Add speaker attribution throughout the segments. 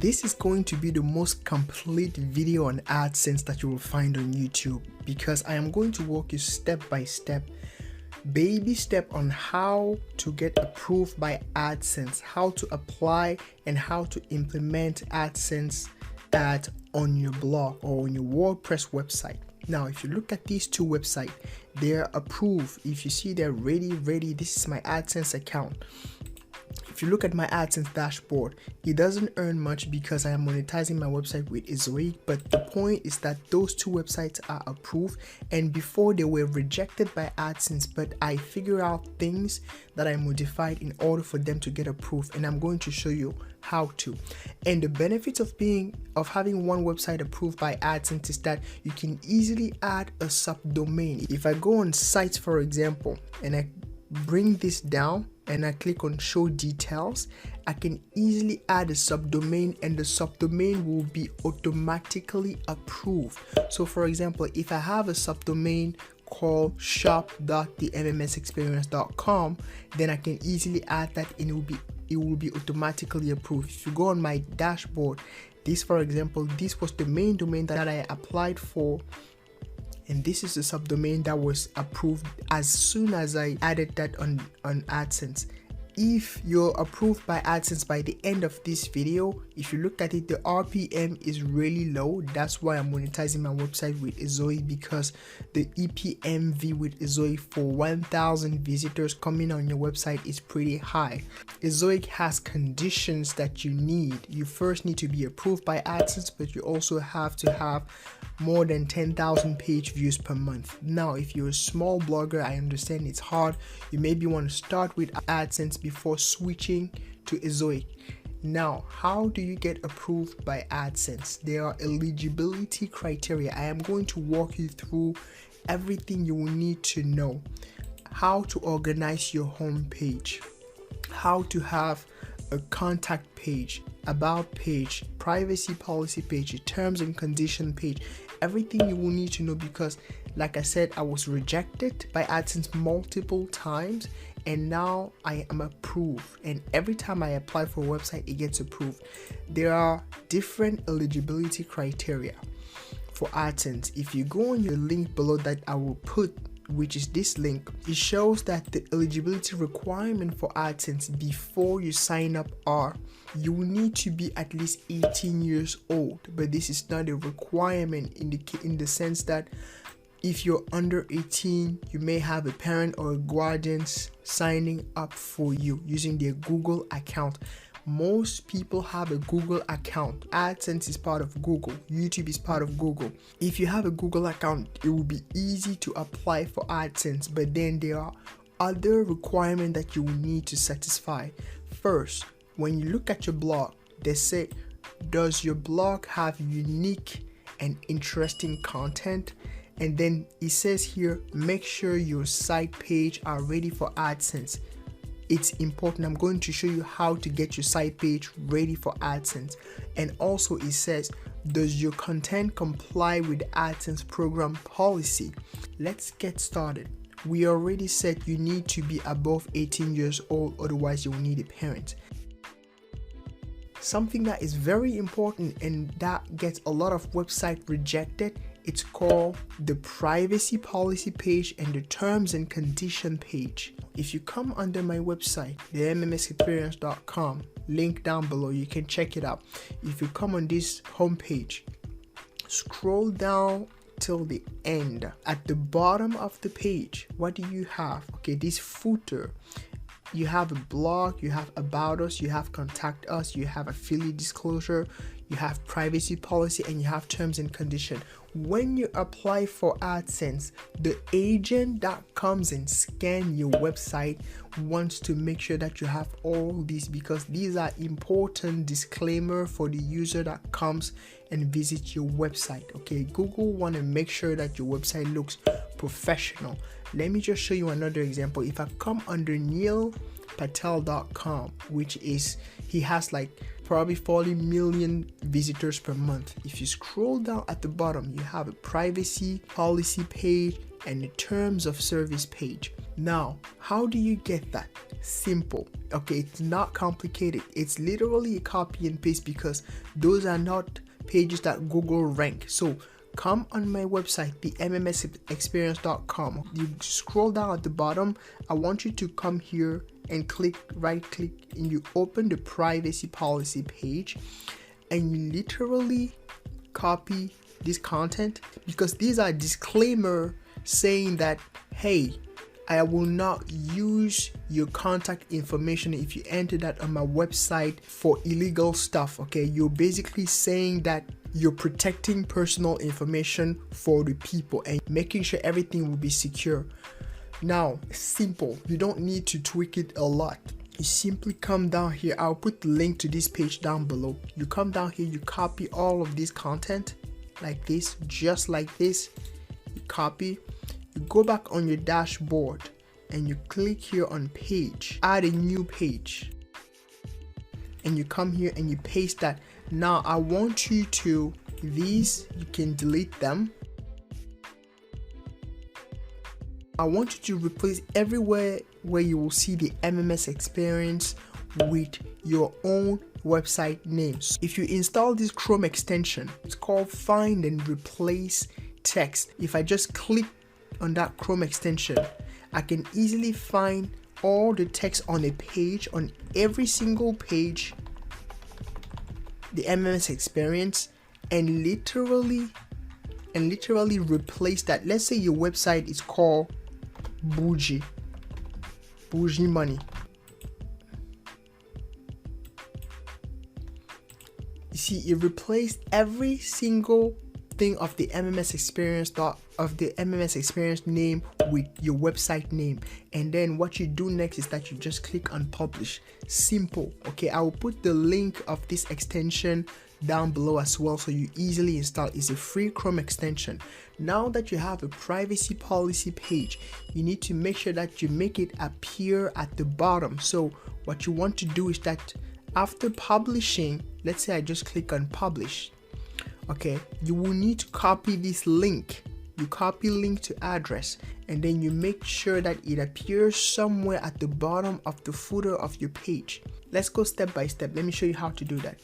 Speaker 1: This is going to be the most complete video on AdSense that you will find on YouTube, because I am going to walk you step by step, baby step, on how to get approved by AdSense, how to apply and how to implement AdSense ad on your blog or on your WordPress website. Now, if you look at these two websites, they're approved. If you see they're ready, this is my AdSense account. If you look at my AdSense dashboard, it doesn't earn much because I am monetizing my website with Ezoic, but the point is that those two websites are approved, and before they were rejected by AdSense, but I figure out things that I modified in order for them to get approved, and I'm going to show you how to. And the benefits of having one website approved by AdSense is that you can easily add a subdomain. If I go on sites, for example, and I bring this down and I click on show details, I can easily add a subdomain, and the subdomain will be automatically approved. So for example, if I have a subdomain called shop.themmsexperience.com, then I can easily add that and it will be automatically approved. If you go on my dashboard, this, for example, this was the main domain that I applied for, and this is the subdomain that was approved as soon as I added that on AdSense. If you're approved by AdSense by the end of this video, if you look at it, the RPM is really low. That's why I'm monetizing my website with Ezoic, because the EPMV with Ezoic for 1,000 visitors coming on your website is pretty high. Ezoic has conditions that you need. You first need to be approved by AdSense, but you also have to have more than 10,000 page views per month. Now, if you're a small blogger, I understand it's hard. You maybe want to start with AdSense before switching to Ezoic. Now, how do you get approved by AdSense? There are eligibility criteria. I am going to walk you through everything you will need to know. How to organize your home page, how to have a contact page, about page, privacy policy page, a terms and condition page, everything you will need to know, because like I said, I was rejected by AdSense multiple times, and now I am approved, and every time I apply for a website, it gets approved. There are different eligibility criteria for AdSense. If you go on your link below that I will put, which is this link, it shows that the eligibility requirement for AdSense before you sign up are you will need to be at least 18 years old, but this is not a requirement in the sense that if you're under 18, you may have a parent or a guardian signing up for you using their Google account. Most people have a Google account. AdSense is part of Google. YouTube is part of Google. If you have a Google account, it will be easy to apply for AdSense, but then there are other requirements that you will need to satisfy. First, when you look at your blog, they say, does your blog have unique and interesting content? And then it says here, make sure your site page are ready for AdSense. It's important. I'm going to show you how to get your site page ready for AdSense. And also it says, does your content comply with the AdSense program policy? Let's get started. We already said you need to be above 18 years old, otherwise you will need a parent. Something that is very important and that gets a lot of websites rejected, it's called the privacy policy page and the terms and condition page. If you come under my website, themmsexperience.com, link down below, you can check it out. If you come on this homepage, scroll down till the end. At the bottom of the page, what do you have? Okay, this footer. You have a blog, you have about us, you have contact us, you have affiliate disclosure, you have privacy policy, and you have terms and condition. When you apply for AdSense, the agent that comes and scan your website wants to make sure that you have all these, because these are important disclaimer for the user that comes and visits your website. Okay, Google want to make sure that your website looks professional. Let me just show you another example. If I come under neilpatel.com, which is, he has like probably 40 million visitors per month. If you scroll down at the bottom, you have a privacy policy page and the terms of service page. Now, how do you get that? Simple. Okay, it's not complicated. It's literally a copy and paste because those are not pages that Google rank. So come on my website, the mmsexperience.com. You scroll down at the bottom. I want you to come here and right click, and you open the privacy policy page, and you literally copy this content, because these are disclaimer saying that, hey, I will not use your contact information if you enter that on my website for illegal stuff. Okay, you're basically saying that you're protecting personal information for the people and making sure everything will be secure. Now, simple. You don't need to tweak it a lot. You simply come down here. I'll put the link to this page down below. You come down here, you copy all of this content like this, just like this. You copy. You go back on your dashboard and you click here on page, add a new page, and you come here and you paste that. Now I want you to, these you can delete them. I want you to replace everywhere where you will see the MMS experience with your own website names. If you install this Chrome extension, it's called Find and Replace Text. If I just click on that Chrome extension, I can easily find all the text on a page, on every single page, the MMS experience, and literally replace that. Let's say your website is called Bougie Money. You see, it replaced every single thing of the MMS experience name with your website name. And then what you do next is that you just click on publish. Simple. Okay, I will put the link of this extension down below as well, so you easily install. It's a free Chrome extension. Now that you have a privacy policy page, you need to make sure that you make it appear at the bottom. So what you want to do is that after publishing, let's say I just click on publish. Okay, you will need to copy this link. You copy link to address, and then you make sure that it appears somewhere at the bottom of the footer of your page. Let's go step by step. Let me show you how to do that.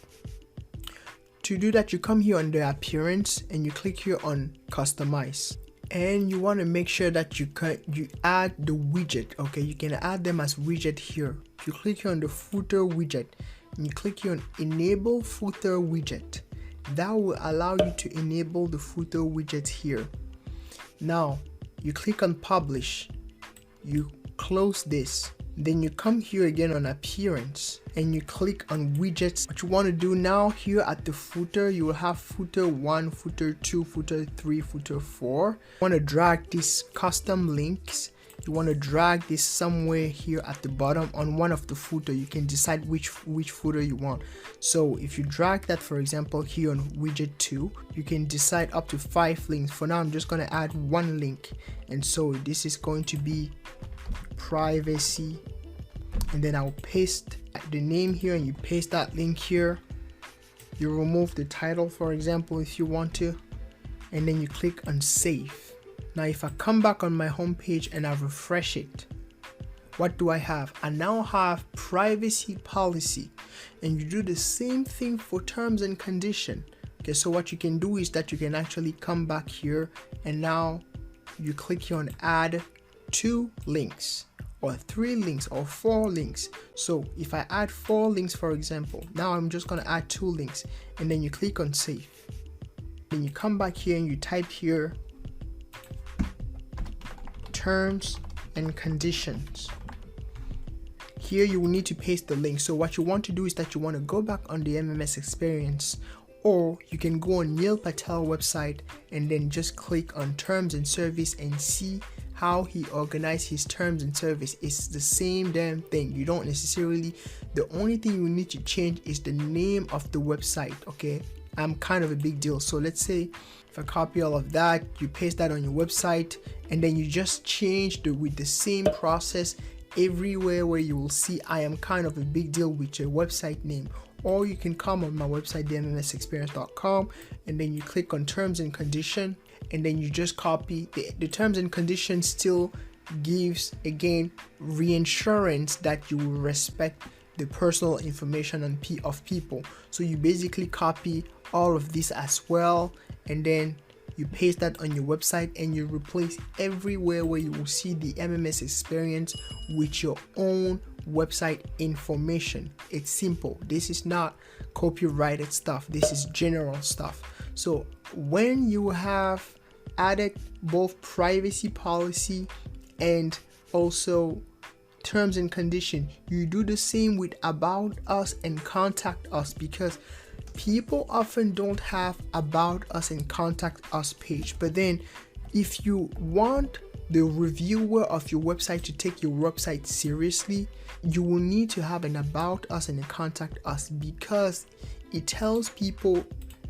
Speaker 1: To do that, you come here on the appearance and you click here on customize, and you want to make sure that you add the widget. Okay, you can add them as widget here. You click here on the footer widget and you click here on enable footer widget. That will allow you to enable the footer widget here. Now you click on publish, you close this, then you come here again on appearance and you click on widgets. What you want to do now, here at the footer, you will have footer 1, footer 2, footer 3, footer 4. You want to drag these custom links. You want to drag this somewhere here at the bottom on one of the footer. You can decide which footer you want. So if you drag that, for example, here on widget 2, you can decide up to 5 links. For now, I'm just going to add 1 link, and so this is going to be privacy, and then I'll paste the name here, and you paste that link here. You remove the title, for example, if you want to, and then you click on save. Now if I come back on my home page and I refresh it, what do I have? I now have privacy policy, and you do the same thing for terms and condition. Okay, so what you can do is that you can actually come back here, and now you click here on add 2 links or 3 links or 4 links. So if I add 4 links, for example, now I'm just going to add 2 links, and then you click on save. Then you come back here and you type here terms and conditions. Here you will need to paste the link. So what you want to do is that you want to go back on the MMS experience, or you can go on Neil Patel website and then just click on terms and service and see how he organized his terms and service. It's the same damn thing. You don't necessarily, the only thing you need to change is the name of the website. Okay, I'm kind of a big deal. So let's say if I copy all of that, you paste that on your website, and then you just change with the same process everywhere where you will see I am kind of a big deal with your website name. Or you can come on my website, mmsexperience.com, and then you click on terms and condition, and then you just copy the terms and conditions. Still gives again reinsurance that you will respect the personal information of people. So you basically copy all of this as well, and then you paste that on your website, and you replace everywhere where you will see the MMS experience with your own website information. It's simple. This is not copyrighted stuff. This is general stuff. So when you have added both privacy policy and also terms and conditions, you do the same with about us and contact us, because people often don't have about us and contact us page. But then if you want the reviewer of your website to take your website seriously, you will need to have an about us and a contact us, because it tells people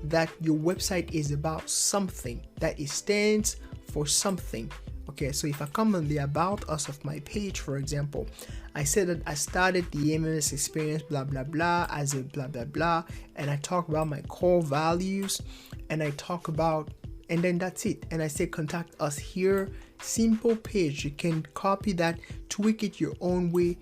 Speaker 1: that your website is about something, that it stands for something. Okay, so if I come on the about us of my page, for example, I said that I started the MMS experience blah blah blah as a blah blah blah, and I talk about my core values, and I talk about, and then that's it, and I say contact us here. Simple page. You can copy that, tweak it your own way,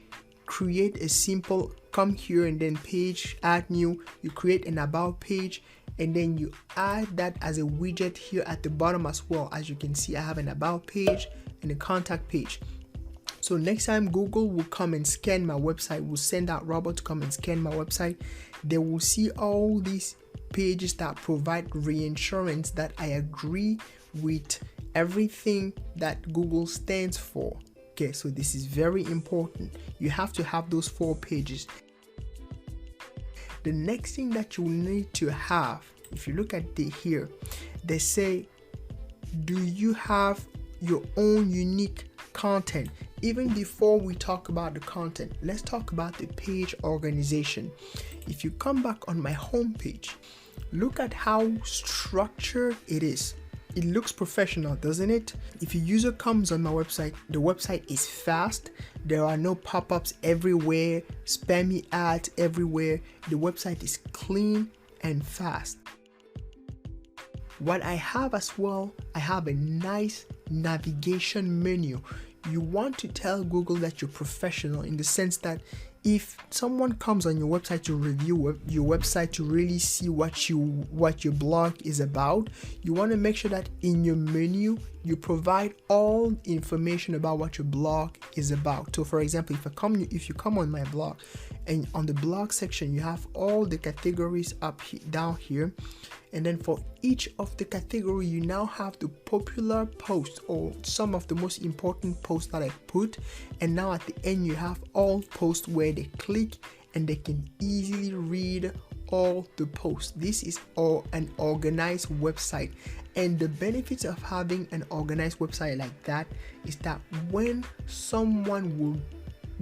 Speaker 1: create a simple, come here and then page, add new, you create an about page, and then you add that as a widget here at the bottom as well. As you can see, I have an about page and a contact page. So next time Google will come and scan my website, will send out robot to come and scan my website, they will see all these pages that provide reinsurance that I agree with everything that Google stands for. Okay, so this is very important. You have to have those 4 pages. The next thing that you need to have, if you look at here, they say, do you have your own unique content? Even before we talk about the content, let's talk about the page organization. If you come back on my home page, look at how structured it is. It looks professional, doesn't it? If a user comes on my website, the website is fast. There are no pop-ups everywhere, spammy ads everywhere. The website is clean and fast. What I have as well, I have a nice navigation menu. You want to tell Google that you're professional, in the sense that if someone comes on your website to review your website, to really see what your blog is about, you want to make sure that in your menu you provide all information about what your blog is about. So for example, if you come on my blog, and on the blog section you have all the categories down here, and then for each of the category you now have the popular posts or some of the most important posts that I put, and now at the end you have all posts where they click and they can easily read all the posts. This is an organized website, and the benefits of having an organized website like that is that when someone will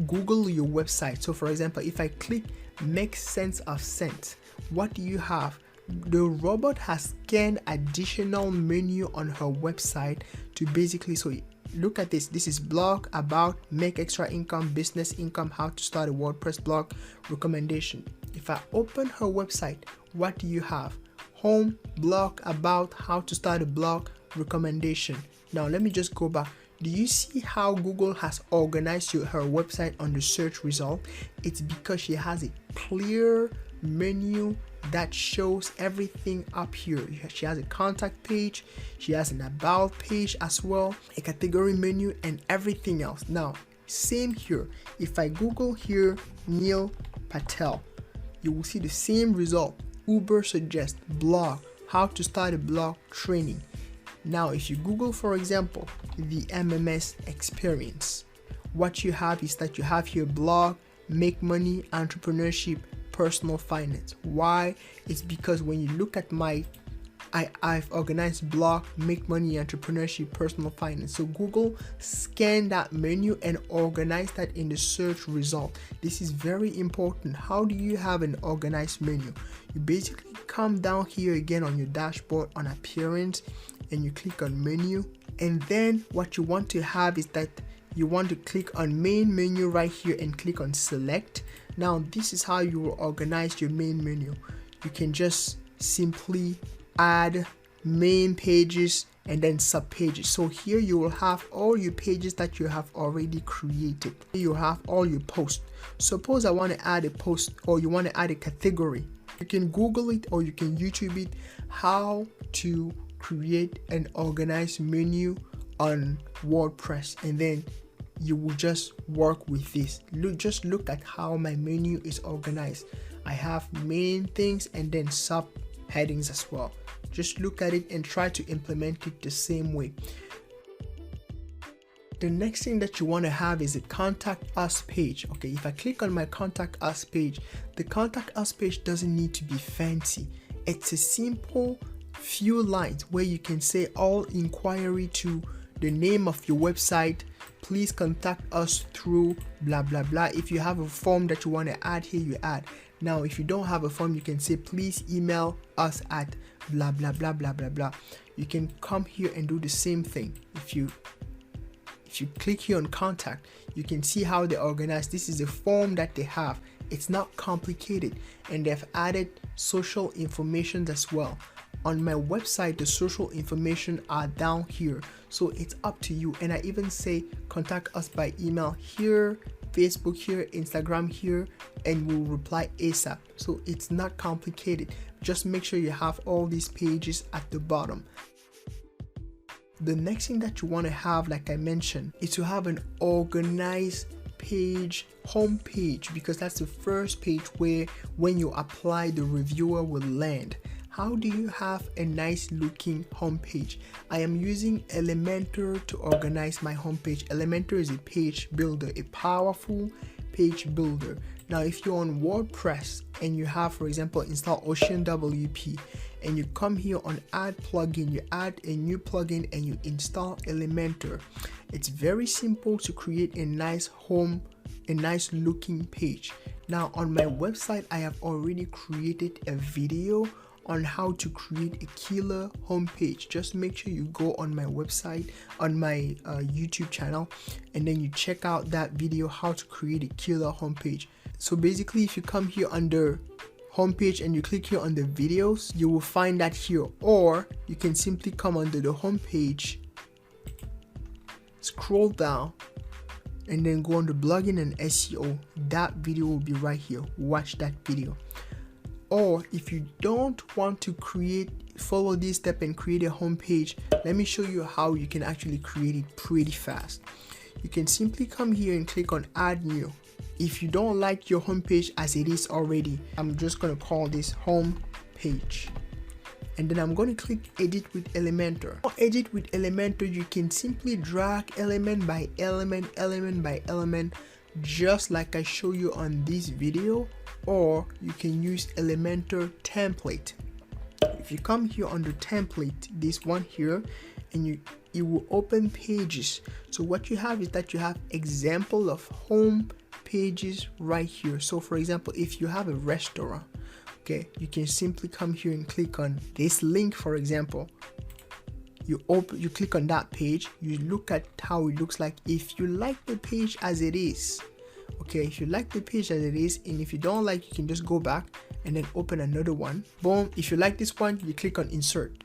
Speaker 1: Google your website, so for example, if I click make sense of sense, what do you have? The robot has scanned additional menu on her website to basically, so look at this. This is blog, about, make extra income, business income, how to start a WordPress blog, recommendation. If I open her website, what do you have? Home, blog, about, how to start a blog, recommendation. Now let me just go back. Do you see how Google has organized her website on the search result? It's because she has a clear menu that shows everything up here. She has a contact page, she has an about page as well, a category menu, and everything else. Now same here. If I Google here Neil Patel, you will see the same result. Uber suggest blog, how to start a blog training. Now if you Google, for example, the MMS experience, what you have is that you have here blog, make money, entrepreneurship, personal finance. Why? It's because when you look at I've organized blog, make money, entrepreneurship, personal finance. So Google scanned that menu and organized that in the search result. This is very important. How do you have an organized menu? You basically come down here again on your dashboard on appearance, and you click on menu, and then what you want to have is that you want to click on main menu right here and click on select. Now this is how you will organize your main menu. You can just simply add main pages and then sub pages. So here you will have all your pages that you have already created. You have all your posts. Suppose I want to add a post, or you want to add a category. You can Google it or you can YouTube it, how to create an organized menu on WordPress, and then you will just work with this. Just look at how my menu is organized. I have main things and then sub headings as well. Just look at it and try to implement it the same way. The next thing that you want to have is a contact us page. Okay, if I click on my contact us page, the contact us page doesn't need to be fancy. It's a simple few lines where you can say all inquiry to the name of your website, please contact us through blah blah blah. If you have a form that you want to add here, you add. Now if you don't have a form, you can say please email us at blah blah blah blah blah blah. You can come here and do the same thing. If you click here on contact, you can see how they're organized. This is a form that they have. It's not complicated, and they've added social information as well. On my website, the social information are down here, so it's up to you. And I even say contact us by email here, Facebook here, Instagram here, and we'll reply ASAP. So it's not complicated. Just make sure you have all these pages at the bottom. The next thing that you want to have, like I mentioned, is to have an organized page, home page, because that's the first page where when you apply, the reviewer will land. How do you have a nice looking home page? I am using Elementor to organize my home page. Elementor is a page builder, a powerful page builder. Now if you're on WordPress and you have, for example, install Ocean WP, and you come here on add plugin, you add a new plugin and you install Elementor. It's very simple to create a nice home, a nice looking page. Now on my website, I have already created a video on how to create a killer homepage. Just make sure you go on my website, on my YouTube channel, and then you check out that video, how to create a killer homepage. So basically, if you come here under homepage and you click here on the videos, you will find that here, or you can simply come under the homepage, scroll down, and then go on the blogging and SEO. That video will be right here. Watch that video. Or if you don't want to follow this step and create a homepage, let me show you how you can actually create it pretty fast. You can simply come here and click on add new. If you don't like your homepage as it is already, I'm just going to call this home page, and then I'm going to click edit with Elementor. For edit with Elementor, you can simply drag element by element, element by element, just like I show you on this video, or you can use Elementor template. If you come here on the template, this one here, and it will open pages. So what you have is that you have example of home pages right here. So for example, if you have a restaurant, okay, you can simply come here and click on this link. For example, you click on that page, you look at how it looks like. If you like the page as it is, okay, if you like the page as it is, and if you don't like, you can just go back and then open another one. Boom. If you like this one, you click on insert.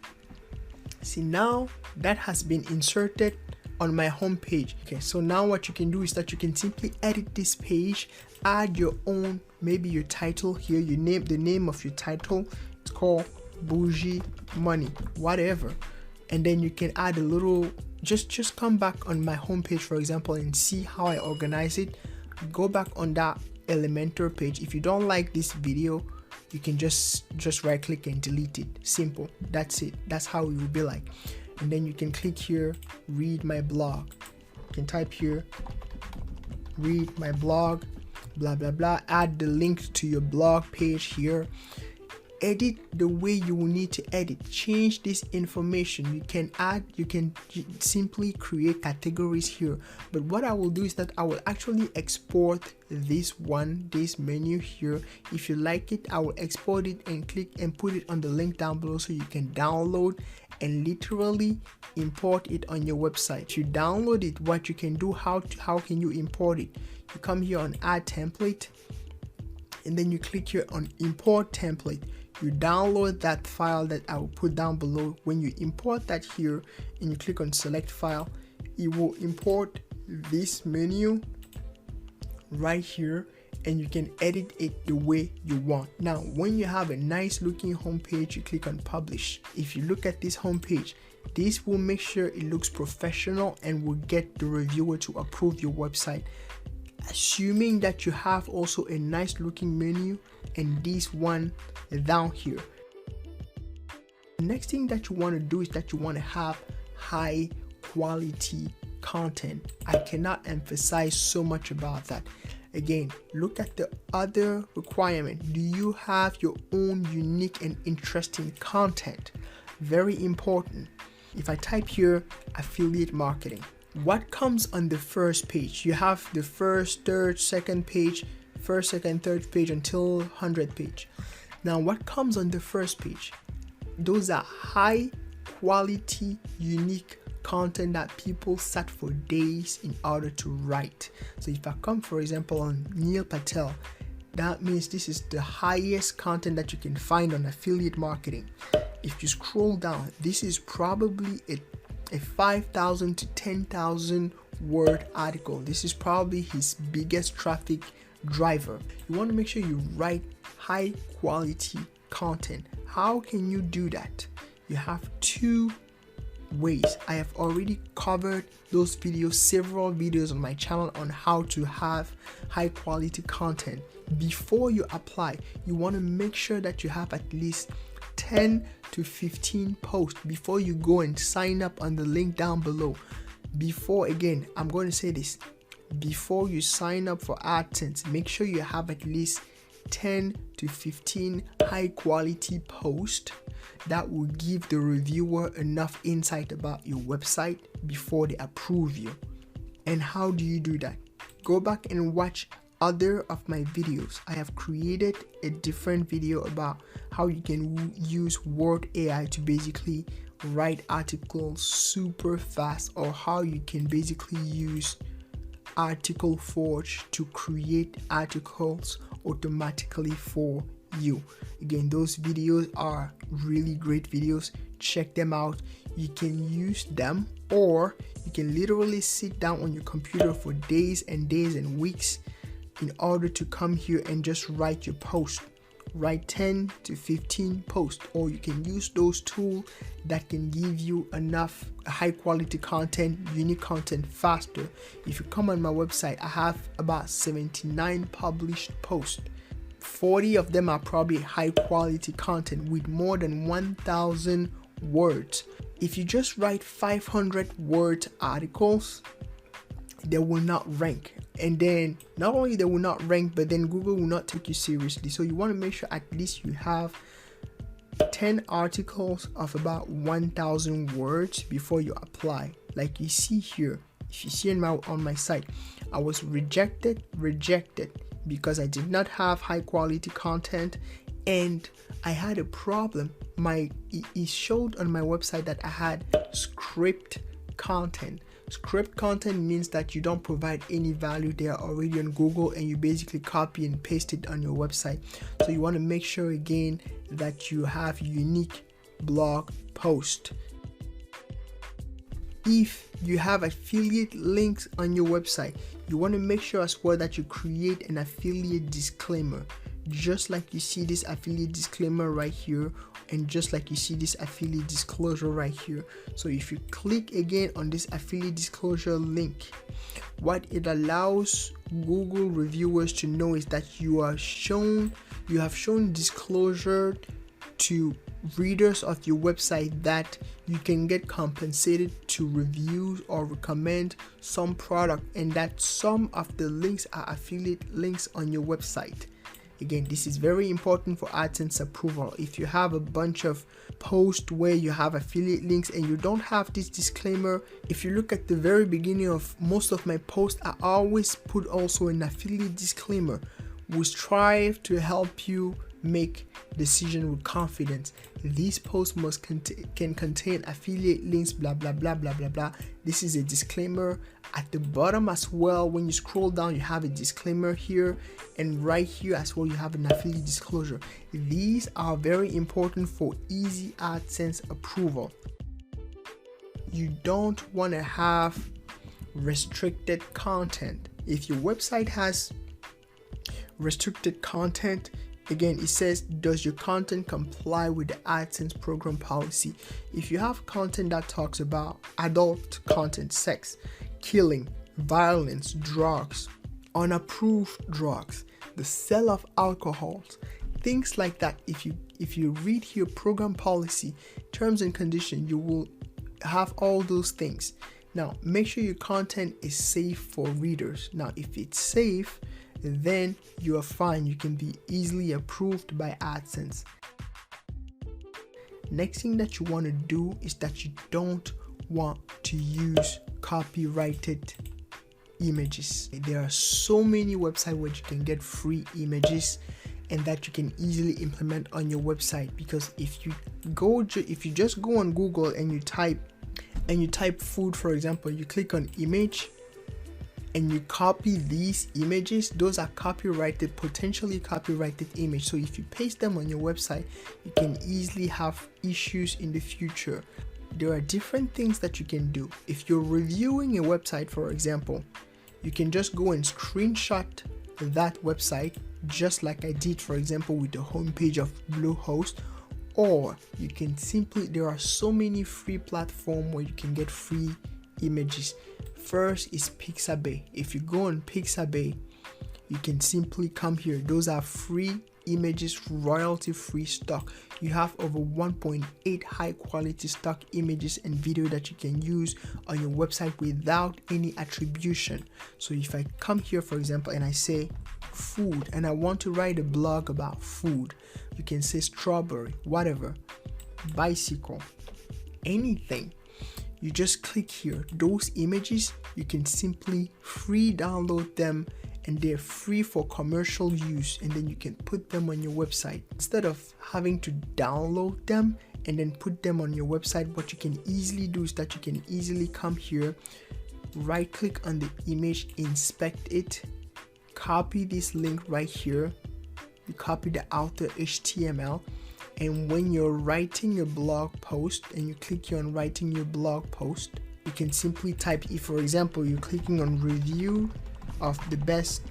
Speaker 1: See, now that has been inserted on my home page. Okay, so now what you can do is that you can simply edit this page, add your own, maybe your title here, you name the name of your title. It's called Bougie Money, whatever, and then you can add a little, just come back on my home page, for example, and see how I organize it. Go back on that Elementor page. If you don't like this video, you can just right click and delete it. Simple. That's it. That's how it will be like. And then you can click here, read my blog. You can type here, read my blog, blah blah blah. Add the link to your blog page here. Edit the way you will need to edit. Change this information. You can simply create categories here. But what I will do is that I will actually export this menu here. If you like it, I will export it and click and put it on the link down below so you can download and literally import it on your website. You download it, what you can do, how can you import it? You come here on add template, and then you click here on import template. You download that file that I will put down below. When you import that here and you click on select file, it will import this menu right here, and you can edit it the way you want. Now, when you have a nice looking homepage, you click on publish. If you look at this homepage, this will make sure it looks professional and will get the reviewer to approve your website, assuming that you have also a nice looking menu and this one down here. The next thing that you want to do is that you want to have high quality content. I cannot emphasize so much about that. Again, look at the other requirement. Do you have your own unique and interesting content? Very important. If I type here affiliate marketing, what comes on the first page? You have the first, third, second page, first, second, third page until 100 page. Now, what comes on the first page? Those are high quality, unique content that people sat for days in order to write. So if I come, for example, on Neil Patel, that means this is the highest content that you can find on affiliate marketing. If you scroll down, this is probably a 5,000 to 10,000 word article. This is probably his biggest traffic driver. You want to make sure you write high quality content. How can you do that? You have two ways. I have already covered those videos, several videos on my channel on how to have high quality content. Before you apply, you want to make sure that you have at least 10 to 15 posts before you go and sign up on the link down below. Before, again, I'm going to say this, before you sign up for Adsense, make sure you have at least 10 to 15 high quality posts that will give the reviewer enough insight about your website before they approve you. And how do you do that? Go back and watch other of my videos. I have created a different video about how you can use Word AI to basically write articles super fast, or how you can basically use Article Forge to create articles automatically for you. Again, those videos are really great videos. Check them out. You can use them, or you can literally sit down on your computer for days and days and weeks in order to come here and just write your post. Write 10 to 15 posts, or you can use those tools that can give you enough high quality content, unique content faster. If you come on my website, I have about 79 published posts. 40 of them are probably high quality content with more than 1,000 words. If you just write 500 word articles, they will not rank. And then not only they will not rank, but then Google will not take you seriously. So you want to make sure at least you have 10 articles of about 1,000 words before you apply. Like you see here, if you see on my site, I was rejected because I did not have high quality content, and I had a problem. It showed on my website that I had script content. Script content means that you don't provide any value. They are already on Google and you basically copy and paste it on your website. So you want to make sure again that you have unique blog post. If you have affiliate links on your website, you want to make sure as well that you create an affiliate disclaimer, just like you see this affiliate disclaimer right here, and just like you see this affiliate disclosure right here. So if you click again on this affiliate disclosure link, what it allows Google reviewers to know is that you have shown disclosure to readers of your website that you can get compensated to review or recommend some product, and that some of the links are affiliate links on your website. Again, this is very important for Adsense approval. If you have a bunch of posts where you have affiliate links and you don't have this disclaimer, if you look at the very beginning of most of my posts, I always put also an affiliate disclaimer. We strive to help you make decision with confidence. These posts must can contain affiliate links, blah blah blah blah blah blah. This is a disclaimer. At the bottom as well, when you scroll down, you have a disclaimer here, and right here as well you have an affiliate disclosure. These are very important for easy AdSense approval. You don't want to have restricted content. If your website has restricted content, again, it says, does your content comply with the AdSense program policy? If you have content that talks about adult content, sex, killing, violence, drugs, unapproved drugs, the sale of alcohols, things like that, if you read here program policy, terms and conditions, you will have all those things. Now, make sure your content is safe for readers. Now, if it's safe, then you are fine. You can be easily approved by AdSense. Next thing that you want to do is that you don't want to use copyrighted images. There are so many websites where you can get free images and that you can easily implement on your website, because if you just go on Google and you type food, for example, you click on image and you copy these images, those are copyrighted, potentially copyrighted image. So if you paste them on your website, you can easily have issues in the future. There are different things that you can do. If you're reviewing a website, for example, you can just go and screenshot that website, just like I did, for example, with the homepage of Bluehost. Or you can simply, there are so many free platforms where you can get free images. First is Pixabay. If you go on Pixabay, you can simply come here. Those are free images, royalty free stock. You have over 1.8 high quality stock images and video that you can use on your website without any attribution. So if I come here, for example, and I say food, and I want to write a blog about food, you can say strawberry, whatever, bicycle, anything. You just click here. Those images, you can simply free download them, and they're free for commercial use, and then you can put them on your website. Instead of having to download them and then put them on your website, what you can easily do is that you can easily come here, right click on the image, inspect it, copy this link right here, you copy the outer HTML, and when you're writing a blog post and you click here on writing your blog post, you can simply type, if for example you're clicking on review of the best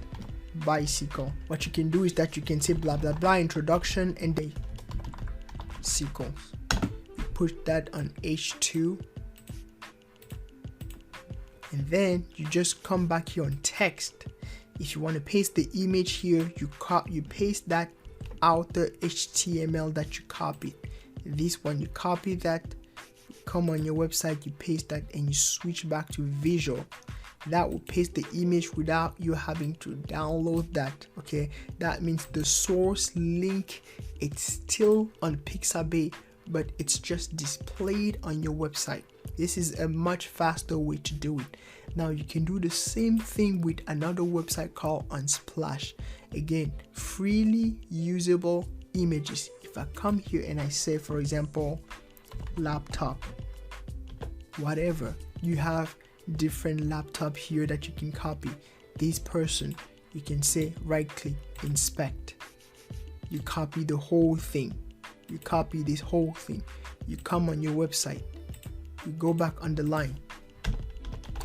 Speaker 1: bicycle, what you can do is that you can say blah blah blah introduction and the bicycles. You put that on H2, and then you just come back here on text. If you want to paste the image here, you paste that outer HTML that you copied. This one, you copy that, come on your website, you paste that, and you switch back to visual. That will paste the image without you having to download that. Okay, that means the source link, it's still on Pixabay, but it's just displayed on your website. This is a much faster way to do it. Now you can do the same thing with another website called Unsplash. Again, freely usable images. If I come here and I say, for example, laptop, whatever, you have different laptop here that you can copy. This person, you can say right click, inspect. You copy the whole thing. You copy this whole thing. You come on your website. You go back on the line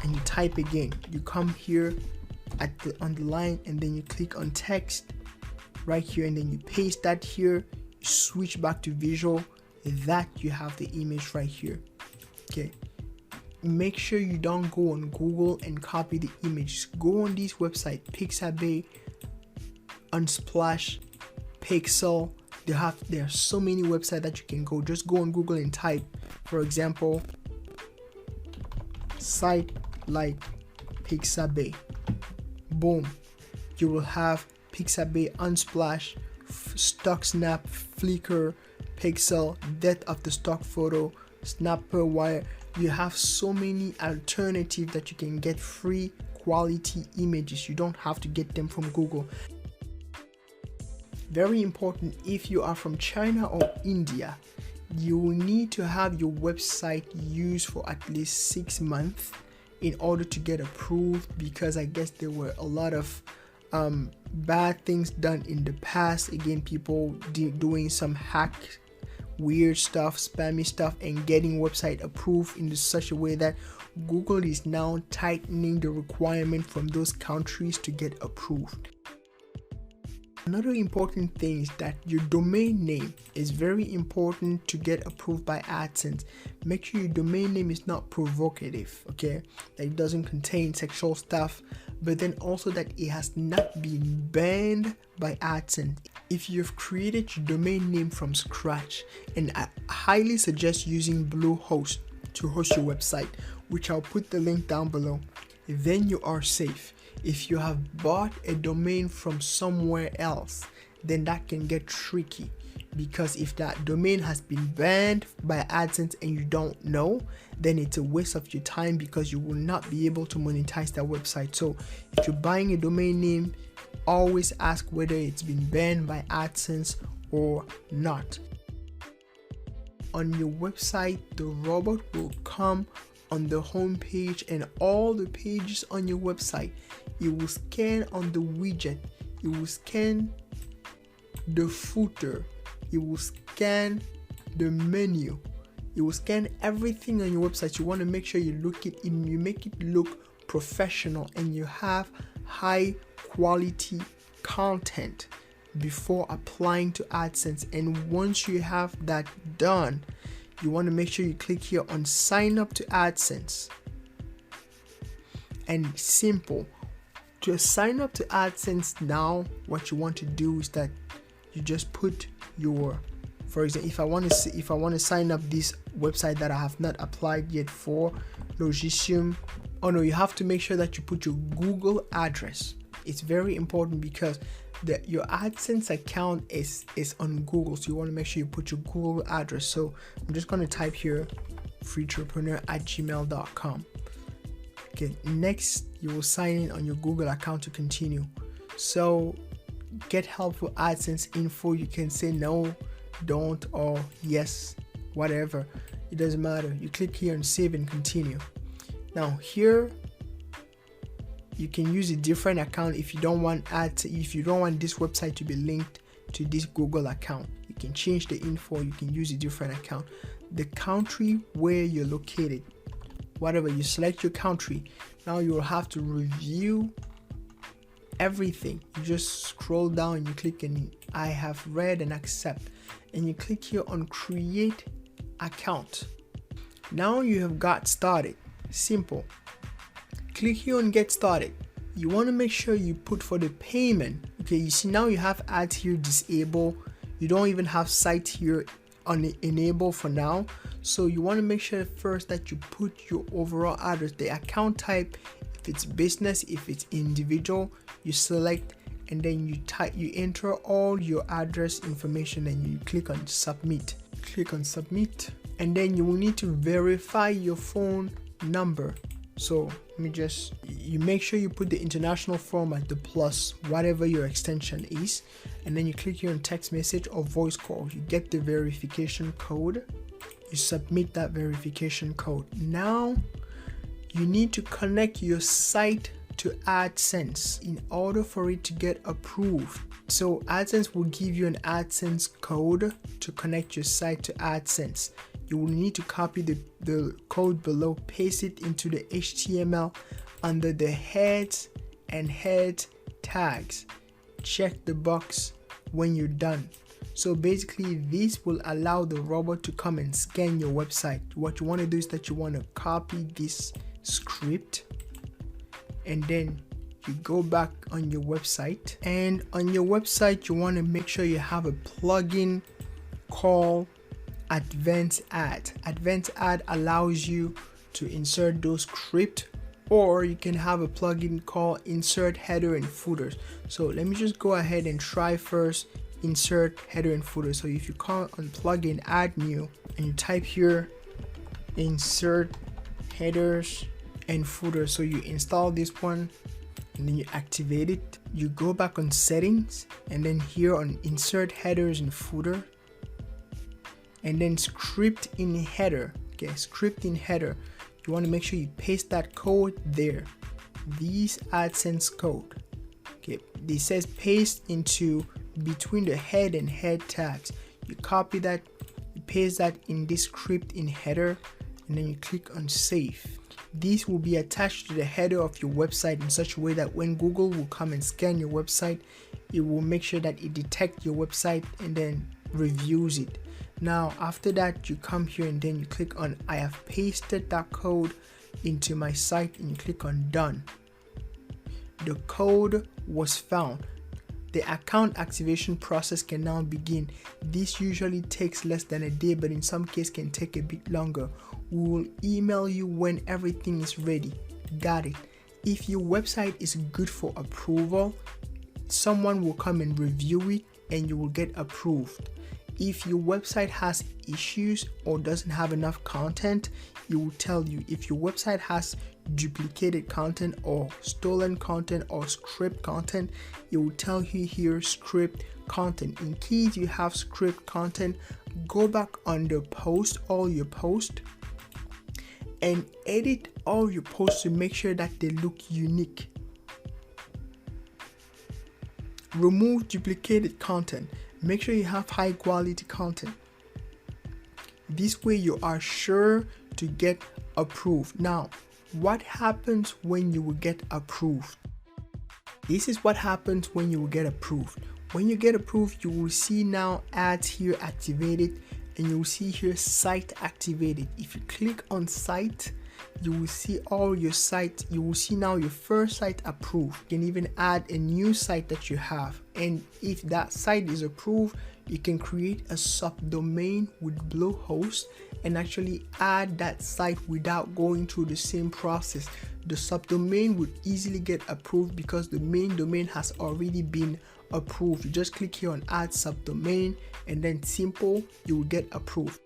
Speaker 1: and you type again. You come here on the line, and then you click on text right here, and then you paste that here. You switch back to visual. That you have the image right here. Okay. Make sure you don't go on Google and copy the image. Go on this website, Pixabay, Unsplash, Pixel. There are so many websites that you can go. Just go on Google and type, for example, site like Pixabay. Boom, you will have Pixabay, Unsplash, StockSnap, Flickr, Pixel, depth of the stock photo, Snapperwire. You have so many alternatives that you can get free quality images. You don't have to get them from Google. Very important, if you are from China or India, you will need to have your website used for at least 6 months in order to get approved, because I guess there were a lot of bad things done in the past. Again, people doing some hack weird stuff, spammy stuff, and getting website approved in such a way that Google is now tightening the requirement from those countries to get approved. Another important thing is that your domain name is very important to get approved by Adsense. Make sure your domain name is not provocative, okay? That it doesn't contain sexual stuff, but then also that it has not been banned by Adsense. If you've created your domain name from scratch, and I highly suggest using Bluehost to host your website, which I'll put the link down below, then you are safe. If you have bought a domain from somewhere else, then that can get tricky, because if that domain has been banned by Adsense and you don't know, then it's a waste of your time, because you will not be able to monetize that website. So if you're buying a domain name, always ask whether it's been banned by Adsense or not. On your website, the robot will come on the home page, and all the pages on your website, you will scan on the widget, you will scan the footer, you will scan the menu, you will scan everything on your website. You want to make sure you make it look professional and you have high quality content before applying to Adsense. And once you have that done, you want to make sure you click here on sign up to Adsense. And simple, to sign up to Adsense now, what you want to do is that you just put your, for example, if I want to sign up this website that I have not applied yet for, Logicium, oh no, you have to make sure that you put your Google address. It's very important, because your Adsense account is on Google, so you want to make sure you put your Google address. So I'm just going to type here freetrepreneur@gmail.com. Okay, next you will sign in on your Google account to continue. So get helpful Adsense info. You can say no, don't, or yes, whatever. It doesn't matter. You click here and save and continue. Now here you can use a different account if you don't want this website to be linked to this Google account. You can change the info, you can use a different account. The country where you're located, whatever, you select your country. Now you will have to review everything. You just scroll down and you click on I have read and accept, and you click here on create account. Now you have got started. Simple. Click here on get started. You want to make sure you put for the payment. Okay, you see now you have ads here disable. You don't even have site here on enable for now. So you want to make sure first that you put your overall address, the account type, if it's business, if it's individual, you select, and then you enter all your address information and you click on submit. Click on submit, and then you will need to verify your phone number. So you make sure you put the international format, the plus, whatever your extension is, and then you click here on text message or voice call. You get the verification code, you submit that verification code. Now you need to connect your site to Adsense in order for it to get approved. So Adsense will give you an Adsense code to connect your site to Adsense. You will need to copy the code below, paste it into the HTML under the heads and head tags. Check the box when you're done. So basically this will allow the robot to come and scan your website. What you want to do is that you want to copy this script, and then you go back on your website, and on your website you want to make sure you have a plugin called Adsense Ad. Adsense Ad allows you to insert those scripts, or you can have a plugin called insert header and footers. So let me just go ahead and try first insert header and footer. So if you call on plugin add new and you type here insert headers and footers, so you install this one and then you activate it. You go back on settings, and then here on insert headers and footer, and then script in header. Okay, script in header. You want to make sure you paste that code there. These AdSense code. Okay, this says paste into between the head and head tags. You copy that, you paste that in this script in header, and then you click on save. This will be attached to the header of your website in such a way that when Google will come and scan your website, it will make sure that it detects your website and then reviews it. Now after that, you come here and then you click on I have pasted that code into my site, and you click on done. The code was found. The account activation process can now begin. This usually takes less than a day, but in some cases can take a bit longer. We will email you when everything is ready. Got it? If your website is good for approval, someone will come and review it and you will get approved. If your website has issues or doesn't have enough content, it will tell you. If your website has duplicated content or stolen content or script content, it will tell you here script content. In case you have script content, go back under post, all your posts, and edit all your posts to make sure that they look unique. Remove duplicated content. Make sure you have high quality content. This way you are sure to get approved. Now, what happens when you will get approved? This is what happens when you will get approved. When you get approved, you will see now ads here activated, and you will see here site activated. If you click on site, you will see all your sites. You will see now your first site approved. You can even add a new site that you have, and if that site is approved, you can create a subdomain with Bluehost and actually add that site without going through the same process. The subdomain would easily get approved because the main domain has already been approved. You just click here on add subdomain, and then simple, you will get approved.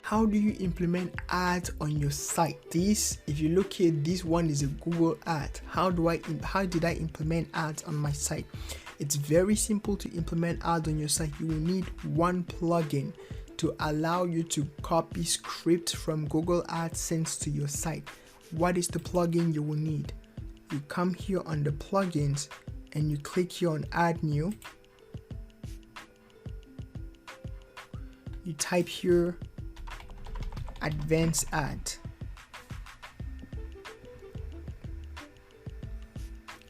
Speaker 1: How do you implement ads on your site? This, if you look here, this one is a Google ad. How did I implement ads on my site? It's very simple to implement ads on your site. You will need one plugin to allow you to copy scripts from Google AdSense to your site. What is the plugin you will need? You come here on the plugins and you click here on add new. You type here advanced ad.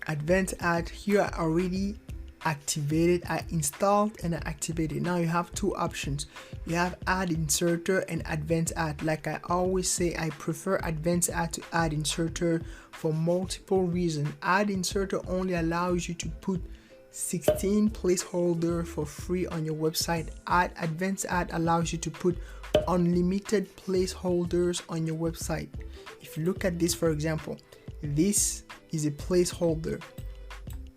Speaker 1: Advanced ad here I already activated. I installed and I activated. Now you have two options. You have ad inserter and advanced ad. Like I always say, I prefer advanced ad to ad inserter for multiple reasons. Ad inserter only allows you to put 16 placeholder for free on your website. Advanced ad allows you to put unlimited placeholders on your website. If you look at this, for example, this is a placeholder.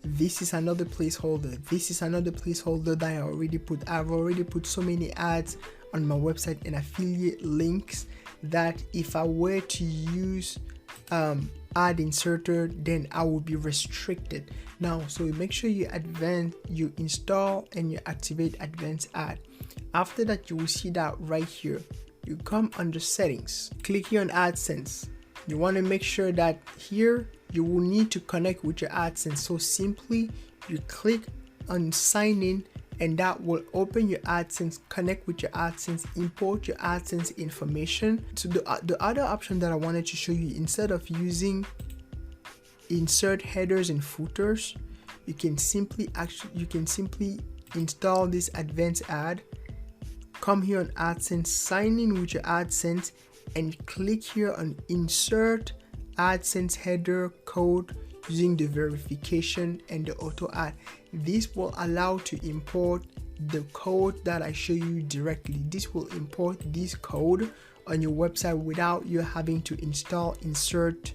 Speaker 1: This is another placeholder. This is another placeholder that I already put. I've already put so many ads on my website and affiliate links that if I were to use ad inserter, then I will be restricted. Now, so make sure you install and you activate advanced ad. After that, you will see that right here. You come under settings, click here on AdSense. You want to make sure that here you will need to connect with your AdSense. So simply you click on sign in, and that will open your AdSense, connect with your AdSense, import your AdSense information. So the other option that I wanted to show you, instead of using insert headers and footers, you can simply install this advanced ad. Come here on AdSense, sign in with your AdSense, and click here on insert AdSense header code using the verification and the auto add. This will allow to import the code that I show you directly. This will import this code on your website without you having to install insert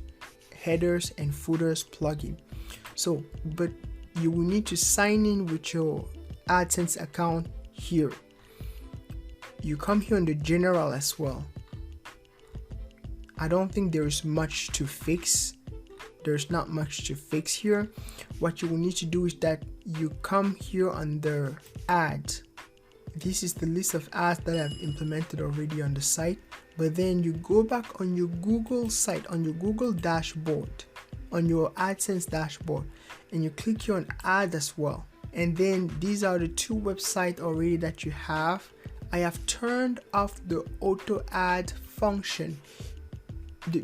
Speaker 1: headers and footers plugin. So, but you will need to sign in with your AdSense account here. You come here on the general as well. I don't think there is much to fix. there's not much to fix here. What you will need to do is that you come here under ads. This is the list of ads that I've implemented already on the site, but then you go back on your Google site, on your Google dashboard, on your AdSense dashboard, and you click here on add as well. And then these are the two websites already that you have. I have turned off the auto ad function.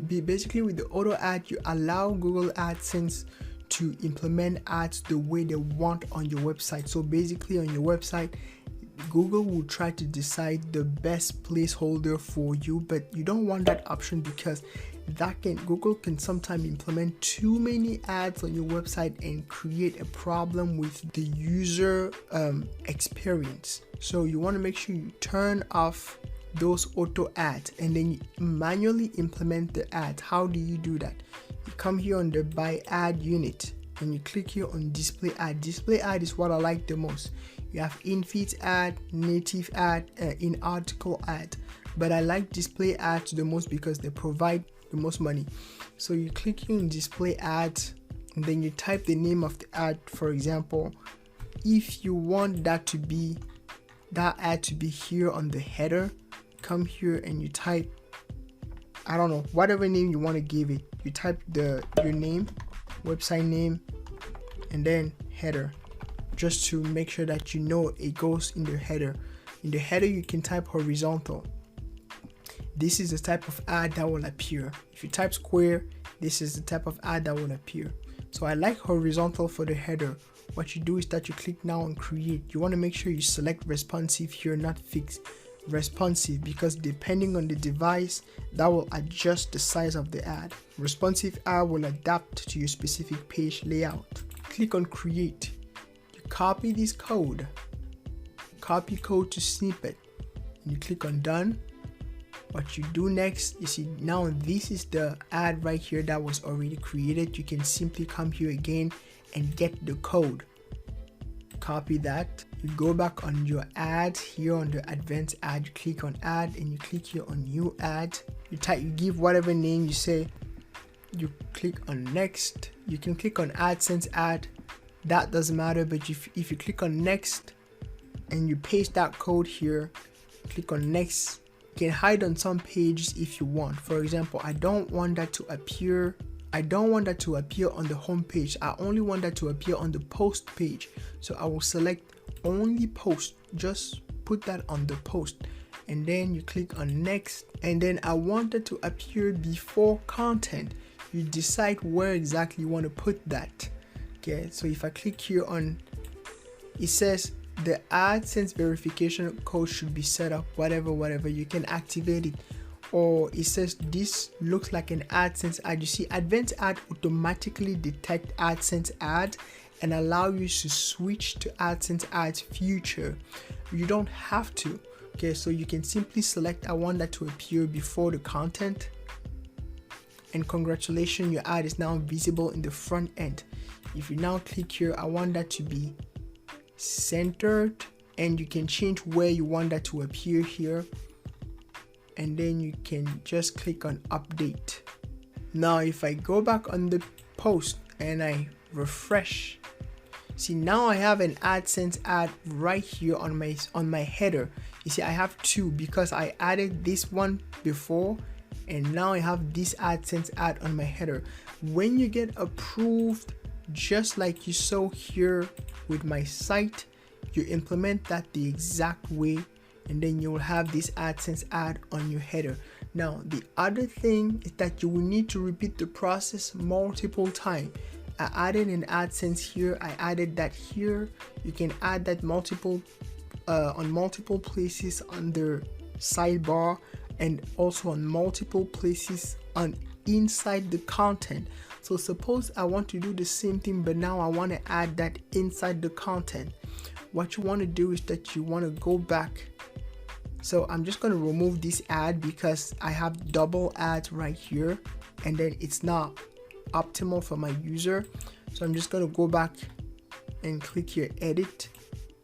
Speaker 1: Basically with the auto ad, you allow Google AdSense to implement ads the way they want on your website. So basically on your website, Google will try to decide the best placeholder for you, but you don't want that option because Google can sometimes implement too many ads on your website and create a problem with the user experience. So you want to make sure you turn off those auto ads and then you manually implement the ads. How do you do that? You come here on the by ad unit and you click here on display ad. Display ad is what I like the most. You have in-feed ad, native ad, in-article ad, but I like display ads the most because they provide the most money. So you click here on display ads and then you type the name of the ad. For example, if you want that ad to be here on the header, come here and you type, I don't know, whatever name you want to give it. You type your name, website name, and then header, just to make sure that you know it goes in the header. In the header, you can type horizontal. This is the type of ad that will appear. If you type square, this is the type of ad that will appear. So I like horizontal for the header. What you do is that you click now on create. You want to make sure you select responsive here, not fixed. Responsive, because depending on the device, that will adjust the size of the ad. Responsive ad will adapt to your specific page layout. Click on create. You copy this code. Copy code to snippet. And you click on done. What you do next, you see now this is the ad right here that was already created. You can simply come here again and get the code. Copy that. You go back on your ad here on the advanced ad. You click on add and you click here on new ad. You give whatever name you say. You click on next. You can click on AdSense ad. That doesn't matter, but if you click on next and you paste that code here, click on next. You can hide on some pages if you want. For example, I don't want that to appear on the home page. I only want that to appear on the post page. So I will select only post. Just put that on the post. And then you click on next. And then I want it to appear before content. You decide where exactly you want to put that. Okay, so if I click here on, it says the AdSense verification code should be set up, whatever, you can activate it. Or it says this looks like an AdSense ad. You see, advanced ad automatically detect AdSense ad and allow you to switch to AdSense ads future. You don't have to. Okay, so you can simply select I want that to appear before the content. And congratulations, your ad is now visible in the front end. If you now click here, I want that to be centered, and you can change where you want that to appear here. And then you can just click on update. Now if I go back on the post and I refresh, see now I have an AdSense ad right here on my header. You see I have two because I added this one before and now I have this AdSense ad on my header. When you get approved, just like you saw here with my site, you implement that the exact way, and then you will have this AdSense ad on your header. Now the other thing is that you will need to repeat the process multiple times. I added an AdSense here, I added that here. You can add that on multiple places under sidebar and also on multiple places inside the content. So suppose I want to do the same thing, but now I want to add that inside the content. What you want to do is that you want to go back. So I'm just going to remove this ad because I have double ads right here and then it's not optimal for my user. So I'm just going to go back and click here edit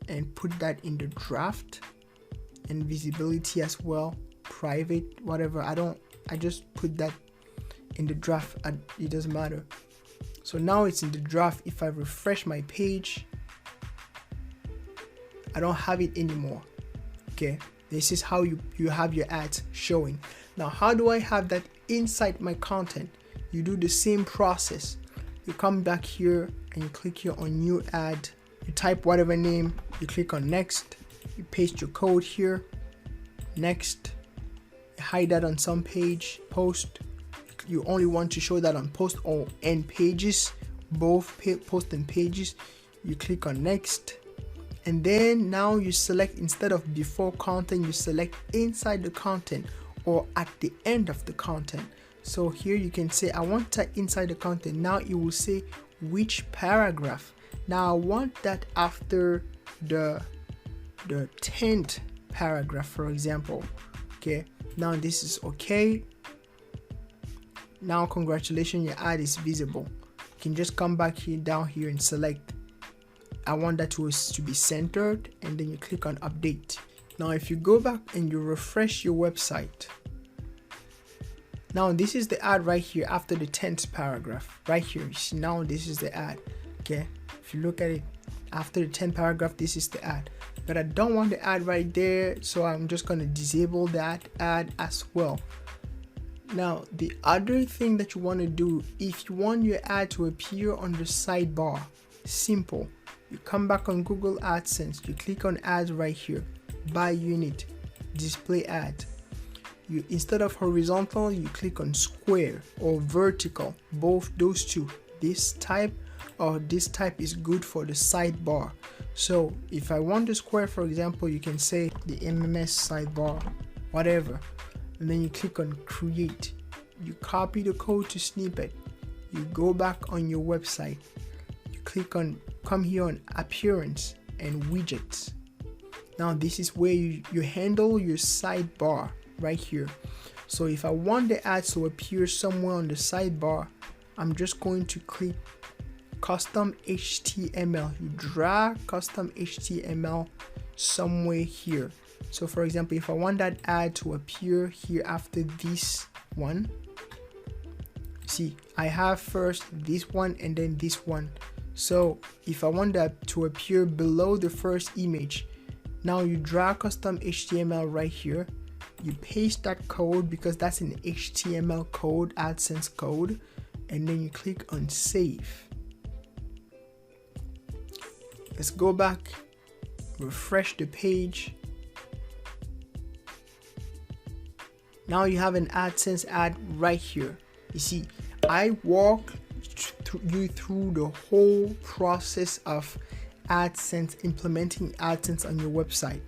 Speaker 1: and put that in the draft and visibility as well, private, whatever. I just put that in the draft. It doesn't matter. So now it's in the draft. If I refresh my page, I don't have it anymore. Okay, this is how you have your ads showing. Now, how do I have that inside my content? You do the same process. You come back here and you click here on new ad. You type whatever name, you click on next, you paste your code here, next, you hide that on some page, post. You only want to show that on post or end pages, both post and pages. You click on next, and then now you select, instead of before content, you select inside the content or at the end of the content. So here you can say I want that inside the content. Now it will say which paragraph. Now I want that after the 10th paragraph, for example. Okay, now this is okay. Now congratulations, your ad is visible. You can just come back here, down here, and select I want that to be centered, and then you click on update. Now if you go back and you refresh your website, now this is the ad right here after the 10th paragraph right here. You see, now this is the ad. Okay, if you look at it after the 10th paragraph, this is the ad, but I don't want the ad right there, so I'm just going to disable that ad as well. Now the other thing that you want to do, if you want your ad to appear on the sidebar, simple. You come back on Google AdSense, you click on ads right here, by unit, display ad. You, instead of horizontal, you click on square or vertical, both those two. This type or this type is good for the sidebar. So if I want the square, for example, you can say the MMS sidebar, whatever, and then you click on create. You copy the code to snippet, you go back on your website, you click on, come here on appearance and widgets. Now this is where you handle your sidebar right here. So if I want the ads to appear somewhere on the sidebar, I'm just going to click custom HTML. You drag custom HTML somewhere here. So for example, if I want that ad to appear here after this one, see, I have first this one and then this one. So if I want that to appear below the first image, now you drag custom HTML right here, you paste that code because that's an HTML code, AdSense code, and then you click on save. Let's go back, refresh the page. Now you have an AdSense ad right here. You see, I walk you through the whole process of AdSense, implementing AdSense on your website.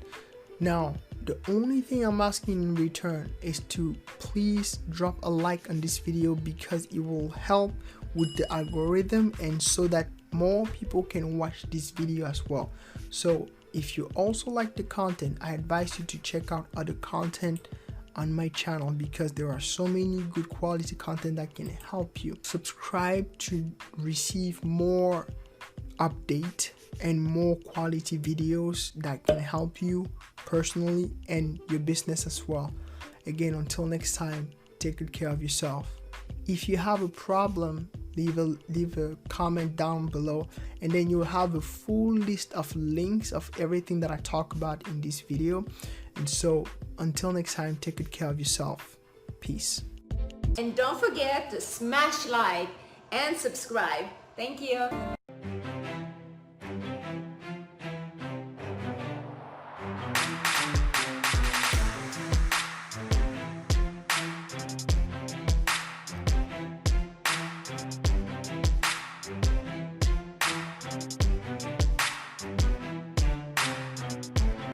Speaker 1: Now, the only thing I'm asking in return is to please drop a like on this video, because it will help with the algorithm and so that more people can watch this video as well. So if you also like the content, I advise you to check out other content on my channel, because there are so many good quality content that can help you. Subscribe to receive more update and more quality videos that can help you personally and your business as well. Again, until next time, take good care of yourself. If you have a problem, leave a comment down below, and then you will have a full list of links of everything that I talk about in this video. And so until next time, take good care of yourself. Peace.
Speaker 2: And don't forget to smash like and subscribe. Thank you.